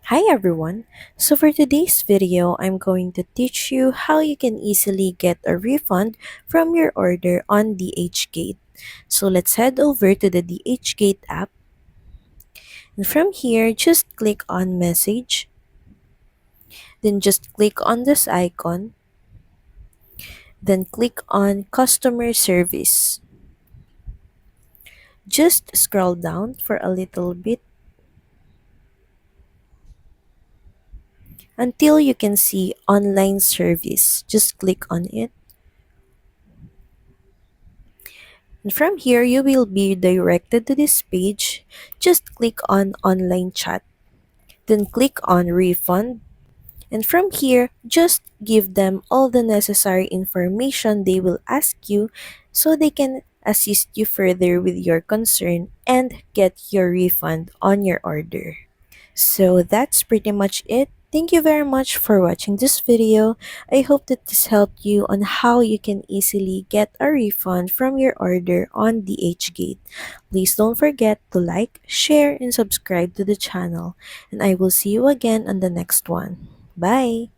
Hi everyone! So for today's video, I'm going to teach you how you can easily get a refund from your order on Dhgate. So let's head over to the Dhgate app, and from here, just click on message, then just click on this icon, then click on customer service. Just scroll down for a little bit until you can see online service. Just click on it. And from here, you will be directed to this page. Just click on online chat. Then click on refund. And from here, just give them all the necessary information they will ask you so they can assist you further with your concern and get your refund on your order. So that's pretty much it. Thank you very much for watching this video. I hope that this helped you on how you can easily get a refund from your order on DHgate. Please don't forget to like, share, and subscribe to the channel. And I will see you again on the next one. Bye!